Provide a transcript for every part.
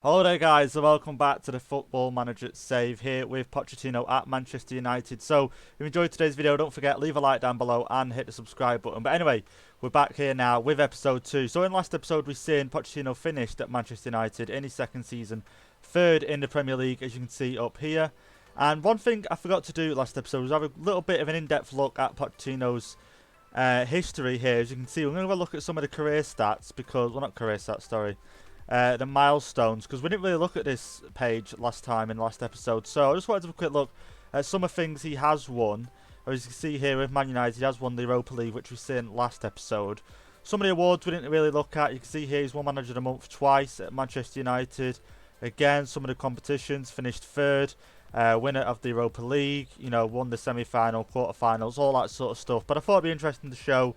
Hello there guys and welcome back to the Football Manager Save here with Pochettino at Manchester United. So if you enjoyed today's video, don't forget leave a like down below and hit the subscribe button. But anyway, we're back here now with episode 2. So in last episode we seen Pochettino finished at Manchester United in his second season, third in the Premier League as you can see up here. And one thing I forgot to do last episode was have a little bit of an in-depth look at Pochettino's history here. As you can see, we're going to have a look at some of the career stats because, well, not career stats, sorry. The milestones, because we didn't really look at this page last time in the last episode. So I just wanted to have a quick look at some of the things he has won. As you can see here with Man United, he has won the Europa League, which we seen last episode. Some of the awards we didn't really look at. You can see here he's won Manager of the Month twice at Manchester United. Again, some of the competitions, finished third. Winner of the Europa League, you know, won the semi-final, quarter-finals, all that sort of stuff. But I thought it'd be interesting to show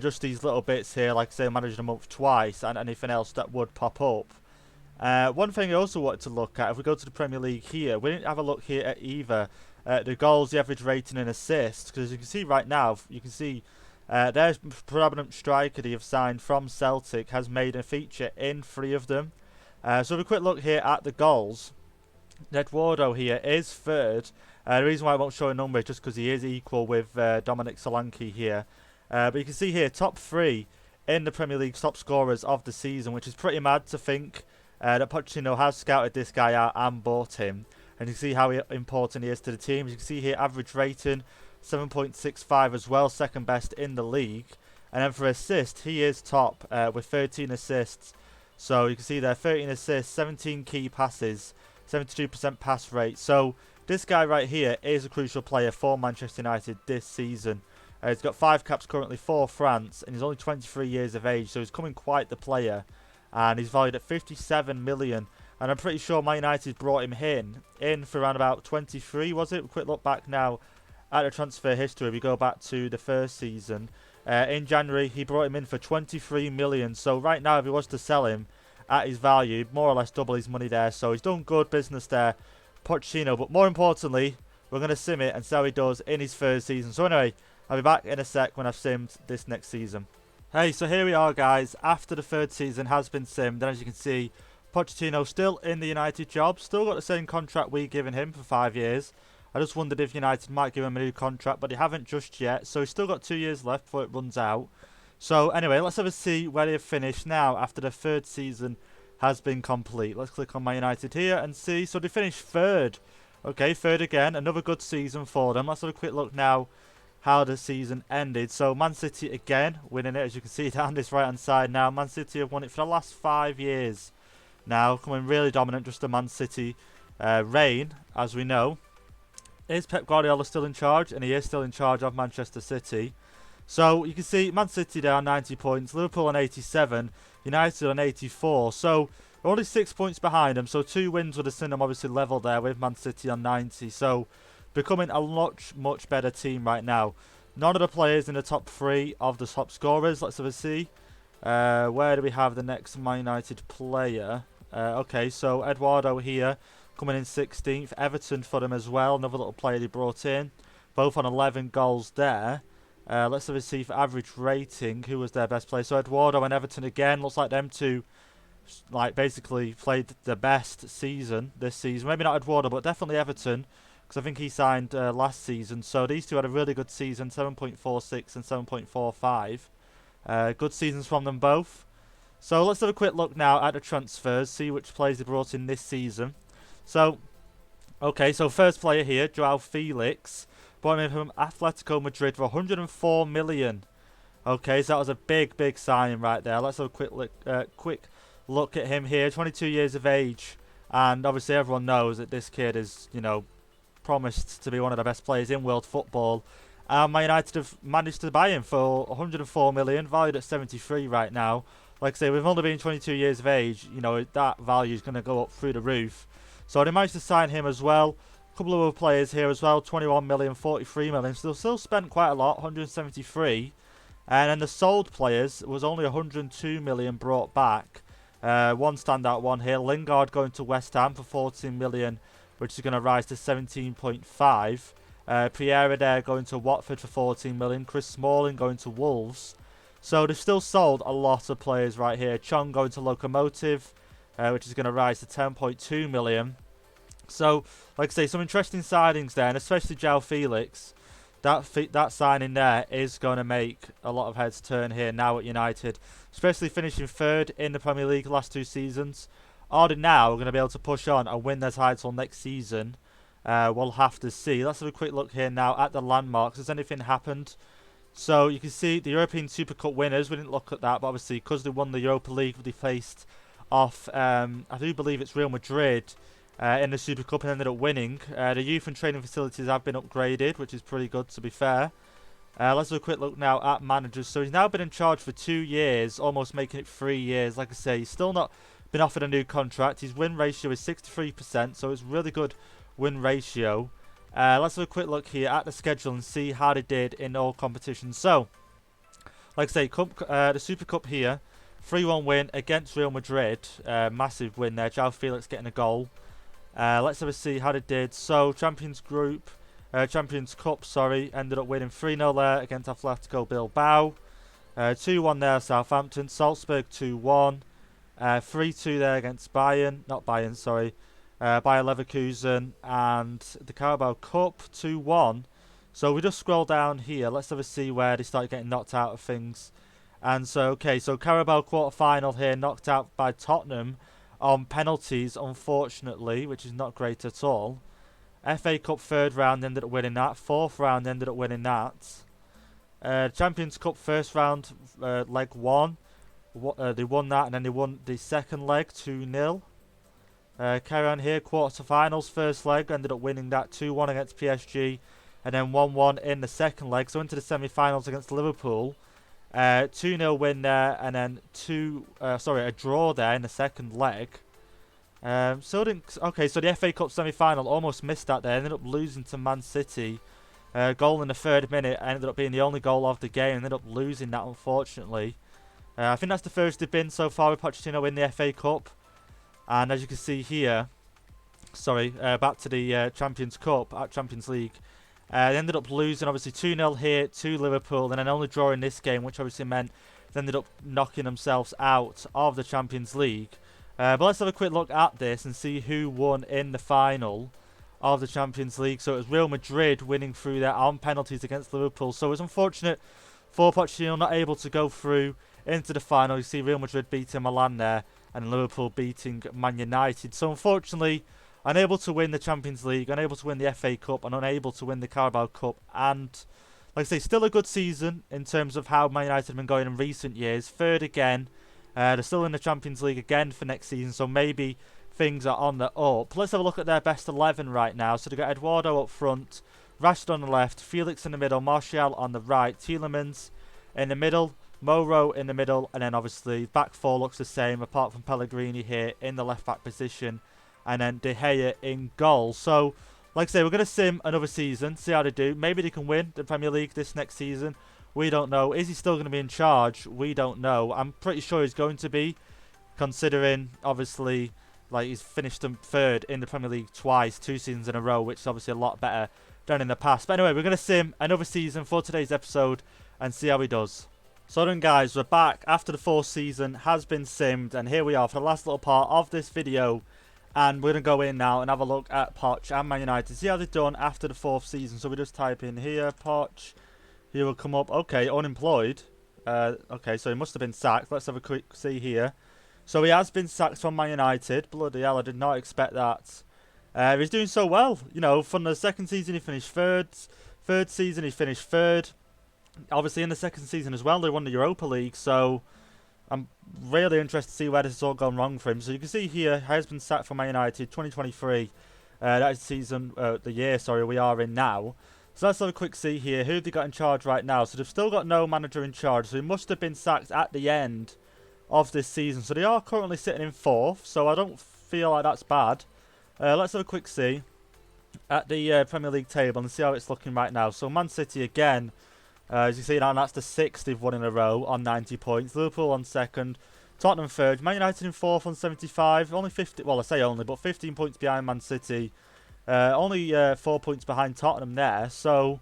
just these little bits here, like I say, Manager of the Month twice, and anything else that would pop up. One thing I also wanted to look at, if we go to the Premier League here, we didn't have a look here at either the goals, the average rating and assists, because as you can see right now, you can see there's predominant striker they have signed from Celtic, has made a feature in 3 of them. So if a quick look here at the goals, Eduardo here is third. The reason why I won't show a number is just because he is equal with Dominic Solanke here. But you can see here, top 3 in the Premier League top scorers of the season, which is pretty mad to think that Pochettino has scouted this guy out and bought him. And you can see how important he is to the team. As you can see here, average rating 7.65 as well, second best in the league. And then for assist, he is top with 13 assists. So you can see there, 13 assists, 17 key passes, 72% pass rate. So this guy right here is a crucial player for Manchester United this season. He's got 5 caps currently for France, and he's only 23 years of age, so he's coming quite the player. And he's valued at 57 million. And I'm pretty sure Man United brought him in for around about 23, was it? Quick look back now at the transfer history. We go back to the first season. In January, he brought him in for 23 million. So right now, if he was to sell him at his value, more or less double his money there. So he's done good business there, Pochettino. But more importantly, we're going to sim it and see how he does in his third season. So anyway, I'll be back in a sec when I've simmed this next season. Hey, so here we are guys, after the third season has been simmed, and as you can see, Pochettino still in the United job, still got the same contract we given him for 5 years. I just wondered if United might give him a new contract, but they haven't just yet, so he's still got 2 years left before it runs out. So anyway, let's have a see where they've finished now after the third season has been complete. Let's click on Man United here and see. So they finished third. Okay, third again, another good season for them. Let's have a quick look now how the season ended. So Man City again winning it, as you can see down this right hand side now. Man City have won it for the last 5 years now, coming really dominant, just a Man City reign, as we know. Is Pep Guardiola still in charge? And he is still in charge of Manchester City. So you can see Man City there on 90 points, Liverpool on 87, United on 84. So only 6 points behind them. So 2 wins would have seen them obviously level there with Man City on 90. So becoming a much better team right now. None of the players in the top 3 of the top scorers. Let's have a see. Where do we have the next Man United player? Okay, so Eduardo here coming in 16th. Everton for them as well. Another little player they brought in. Both on 11 goals there. Let's have a see for average rating. Who was their best player? So Eduardo and Everton again. Looks like them two like basically played the best season this season. Maybe not Eduardo, but definitely Everton, because I think he signed last season. So these two had a really good season, 7.46 and 7.45. Good seasons from them both. So let's have a quick look now at the transfers, see which players they brought in this season. So, okay, so first player here, Joao Felix, brought him in from Atletico Madrid for 104 million. Okay, so that was a big signing right there. Let's have a quick look at him here. 22 years of age, and obviously everyone knows that this kid is, you know, promised to be one of the best players in world football. Man United have managed to buy him for 104 million, valued at 73 right now. Like I say, with only being 22 years of age, you know, that value is going to go up through the roof. So they managed to sign him as well. A couple of other players here as well, 21 million, 43 million. So they still spent quite a lot, 173. And then the sold players was only 102 million brought back. One standout one here, Lingard going to West Ham for 14 million, which is going to rise to 17.5. Pereira there going to Watford for 14 million. Chris Smalling going to Wolves. So they've still sold a lot of players right here. Chong going to Lokomotiv. which is going to rise to 10.2 million. So, like I say, some interesting signings there, and especially João Felix. That signing there is going to make a lot of heads turn here now at United, especially finishing third in the Premier League last 2 seasons. Are they now going to be able to push on and win their title next season? We'll have to see. Let's have a quick look here now at the landmarks. Has anything happened? So you can see the European Super Cup winners. We didn't look at that, but obviously because they won the Europa League, they faced off, I do believe it's Real Madrid in the Super Cup and ended up winning. The youth and training facilities have been upgraded, which is pretty good to be fair. Let's have a quick look now at managers. So he's now been in charge for 2 years, almost making it 3 years. Like I say, he's still not been offered a new contract. His win ratio is 63%, so it's really good win ratio. Let's have a quick look here at the schedule and see how they did in all competitions. So, like I say, the Super Cup here, 3-1 win against Real Madrid. Massive win there. João Felix getting a goal. Let's have a see how they did. So, Champions Cup, sorry, ended up winning 3-0 there against Atletico Bilbao. 2-1 there, Southampton. Salzburg 2-1. 3-2 there against Bayer Leverkusen, and the Carabao Cup 2-1. So we just scroll down here. Let's have a see where they started getting knocked out of things. And so, okay, so Carabao quarter-final here, knocked out by Tottenham on penalties, unfortunately, which is not great at all. FA Cup third round ended up winning that. Fourth round ended up winning that. Champions Cup first round, leg 1. They won that, and then they won the second leg 2-0. Carry on here, quarter-finals, first leg, ended up winning that 2-1 against PSG, and then 1-1 in the second leg. So into the semi-finals against Liverpool, 2-0 win there, and then a draw there in the second leg. So the FA Cup semi-final almost missed that there, ended up losing to Man City. Goal in the 3rd minute, ended up being the only goal of the game, ended up losing that unfortunately. I think that's the first they've been so far with Pochettino in the FA Cup. And as you can see here, back to the Champions Cup at Champions League. They ended up losing obviously 2-0 here to Liverpool, and then only drawing this game, which obviously meant they ended up knocking themselves out of the Champions League. But let's have a quick look at this and see who won in the final of the Champions League. So it was Real Madrid winning through there on penalties against Liverpool. So it was unfortunate for Pochettino not able to go through into the final. You see Real Madrid beating Milan there, and Liverpool beating Man United. So unfortunately, unable to win the Champions League, unable to win the FA Cup, and unable to win the Carabao Cup. And like I say, still a good season in terms of how Man United have been going in recent years. Third again. They're still in the Champions League again for next season, so maybe things are on the up. Let's have a look at their best 11 right now. So they've got Eduardo up front, Rashford on the left, Felix in the middle, Martial on the right, Tielemans in the middle, Moro in the middle, and then obviously back 4 looks the same apart from Pellegrini here in the left back position, and then De Gea in goal. So like I say, we're going to sim another season, see how they do. Maybe they can win the Premier League this next season. We don't know. Is he still going to be in charge? We don't know. I'm pretty sure he's going to be, considering obviously like he's finished them 3rd in the Premier League twice, 2 seasons in a row, which is obviously a lot better than in the past. But anyway, we're going to sim another season for today's episode and see how he does. So then guys, we're back after the 4th season has been simmed, and here we are for the last little part of this video, and we're going to go in now and have a look at Poch and Man United, see how they've done after the 4th season. So we just type in here, Poch, here will come up, okay, unemployed, okay, so he must have been sacked. Let's have a quick see here. So he has been sacked from Man United, bloody hell, I did not expect that. He's doing so well, you know, from the 2nd season he finished 3rd, 3rd season he finished 3rd. Obviously in the 2nd season as well they won the Europa League, so I'm really interested to see where this has all gone wrong for him. So you can see here he has been sacked from Man United 2023. That is the year we are in now. So let's have a quick see here. Who have they got in charge right now? So they've still got no manager in charge, so he must have been sacked at the end of this season. So they are currently sitting in 4th, so I don't feel like that's bad. Let's have a quick see at the Premier League table and see how it's looking right now. So Man City again. As you see now, that's the 6th they've won in a row on 90 points. Liverpool on 2nd. Tottenham 3rd. Man United in 4th on 75. Only 50, well I say only, but 15 points behind Man City. Only 4 points behind Tottenham there. So,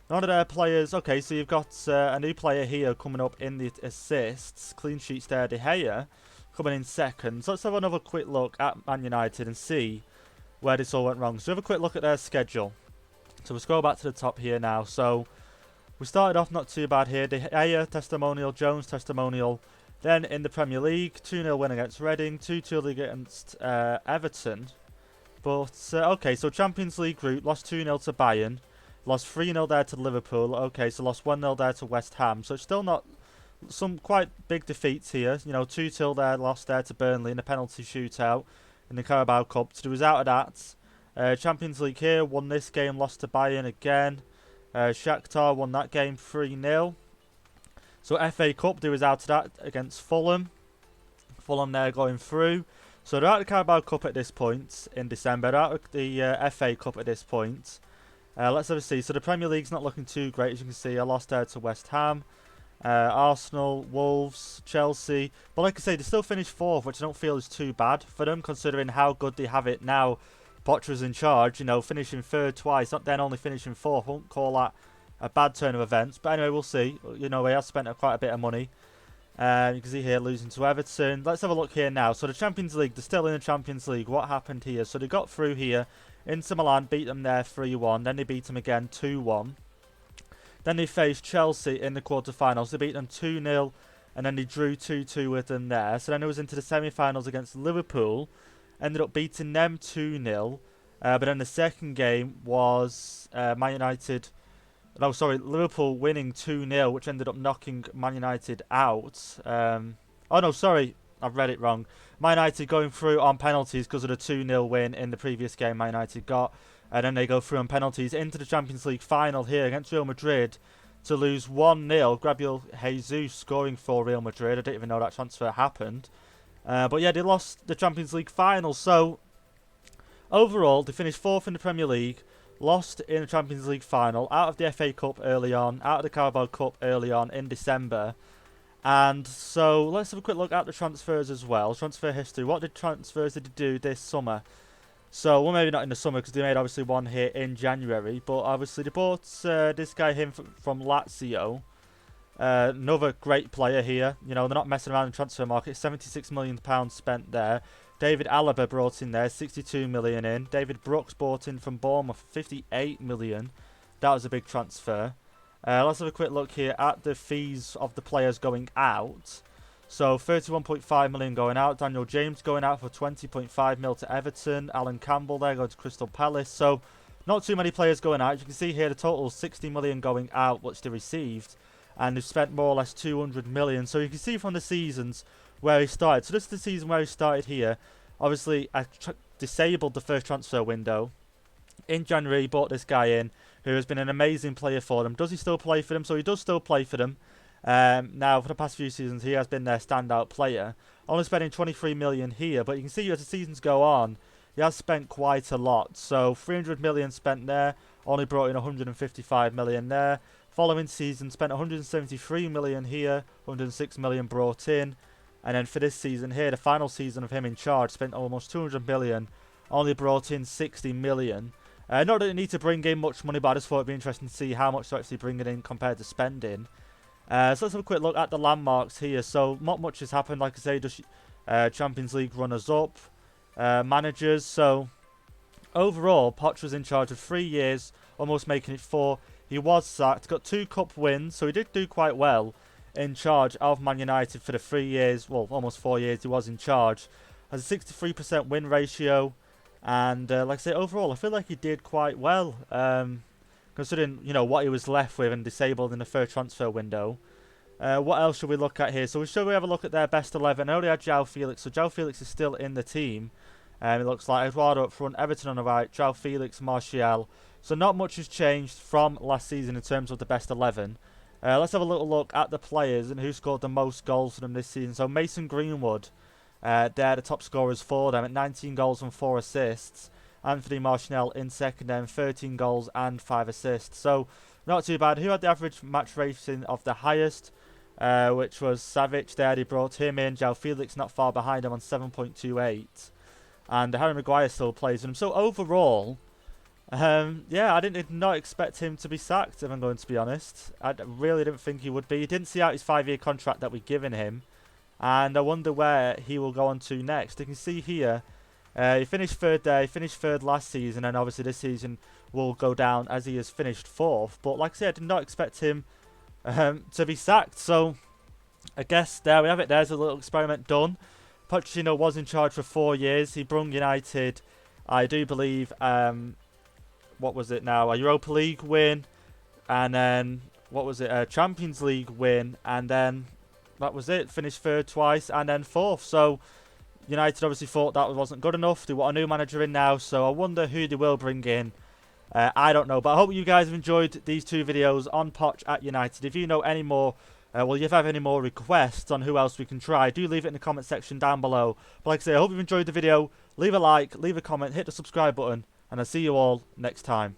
none of their players. Okay, so you've got a new player here coming up in the assists. Clean sheets there, De Gea. coming in second. So let's have another quick look at Man United and see where this all went wrong. So have a quick look at their schedule. So we'll scroll back to the top here now. So we started off not too bad here. De Gea testimonial, Jones testimonial. Then in the Premier League, 2-0 win against Reading, 2-2 against Everton. But, okay, so Champions League group, lost 2-0 to Bayern. Lost 3-0 there to Liverpool. Okay, so lost 1-0 there to West Ham. So it's still not some quite big defeats here. You know, 2-2 there, lost there to Burnley in a penalty shootout in the Carabao Cup. So he was out of that. Champions League here, won this game, lost to Bayern again. Shakhtar won that game 3-0. So FA Cup, they was out of that against Fulham. Fulham there going through. So they're out of the Carabao Cup at this point in December. They're out of the FA Cup at this point. Let's have a see. So the Premier League's not looking too great, as you can see. I lost there to West Ham. Arsenal, Wolves, Chelsea. But like I say, they still finished 4th, which I don't feel is too bad for them, considering how good they have it now. Potter's in charge, you know, finishing 3rd twice, not then only finishing 4th. I won't call that a bad turn of events. But anyway, we'll see. You know, he has spent quite a bit of money. You can see here losing to Everton. Let's have a look here now. So the Champions League, they're still in the Champions League. What happened here? So they got through here. Inter Milan beat them there 3-1. Then they beat them again 2-1. Then they faced Chelsea in the quarterfinals. They beat them 2-0. And then they drew 2-2 with them there. So then it was into the semi-finals against Liverpool. Ended up beating them 2-0. But then the second game was Man United... No, sorry, Liverpool winning 2-0, which ended up knocking Man United out. Oh, no, sorry, I've read it wrong. Man United going through on penalties because of the 2-0 win in the previous game Man United got. And then they go through on penalties into the Champions League final here against Real Madrid to lose 1-0. Gabriel Jesus scoring for Real Madrid. I didn't even know that transfer happened. But yeah, they lost the Champions League final. So, overall, they finished 4th in the Premier League. Lost in the Champions League final, out of the FA Cup early on, out of the Carabao Cup early on in December. And so let's have a quick look at the transfers as well. Transfer history. What transfers did they do this summer? So, well, maybe not in the summer because they made obviously one here in January. But obviously they bought this guy from Lazio. Another great player here. You know, they're not messing around in the transfer market. £76 million spent there. David Alaba brought in there, 62 million in. David Brooks brought in from Bournemouth, 58 million. That was a big transfer. Let's have a quick look here at the fees of the players going out. So 31.5 million going out. Daniel James going out for 20.5 mil to Everton. Alan Campbell there going to Crystal Palace. So not too many players going out. As you can see here, the total is 60 million going out, which they received. And they've spent more or less 200 million. So you can see from the seasons where he started. So this is the season where he started here. Obviously, I disabled the first transfer window. In January, he bought this guy in, who has been an amazing player for them. Does he still play for them? So he does still play for them. Now, for the past few seasons, he has been their standout player. Only spending 23 million here, but you can see as the seasons go on, he has spent quite a lot. So 300 million spent there, only brought in 155 million there. Following season, spent 173 million here, 106 million brought in. And then for this season here, the final season of him in charge, spent almost 200 million, only brought in 60 million. Not that they need to bring in much money, but I just thought it'd be interesting to see how much they're actually bringing in compared to spending. So let's have a quick look at the landmarks here. So not much has happened, like I say, just Champions League runners-up, managers. So overall, Poch was in charge of 3 years, almost making it 4. He was sacked, got 2 cup wins, so he did do quite well in charge of Man United for the 3 years, well, almost 4 years he was in charge. Has a 63% win ratio, and like I say, overall, I feel like he did quite well, considering, you know, what he was left with and disabled in the first transfer window. What else should we look at here? So should we have a look at their best 11? I know they had João Felix, so João Felix is still in the team. It looks like Eduardo up front, Everton on the right, João Felix, Martial. So not much has changed from last season in terms of the best 11. Let's have a little look at the players and who scored the most goals for them this season. So Mason Greenwood, they're the top scorers for them at 19 goals and 4 assists. Anthony Martial in second, then 13 goals and 5 assists. So not too bad. Who had the average match rating of the highest? Which was Savic there. They brought him in. João Felix not far behind him on 7.28. And Harry Maguire still plays with him. So overall, yeah, I did not expect him to be sacked, if I'm going to be honest. I really didn't think he would be. He didn't see out his 5-year contract that we'd given him. and I wonder where he will go on to next. You can see here, he finished third there, he finished third last season, and obviously this season will go down as he has finished fourth. But like I said, I did not expect him to be sacked. So I guess there we have it. There's a little experiment done. Pochettino was in charge for 4 years. He brung United, I do believe, what was it now? A Europa League win, and then what was it? A Champions League win, and then that was it. Finished third twice, and then fourth. So United obviously thought that wasn't good enough. They want a new manager in now, so I wonder who they will bring in. I don't know, but I hope you guys have enjoyed these 2 videos on Poch at United. If you know any more, well, if you have any more requests on who else we can try, do leave it in the comment section down below. But like I say, I hope you've enjoyed the video. Leave a like, leave a comment, hit the subscribe button, and I'll see you all next time.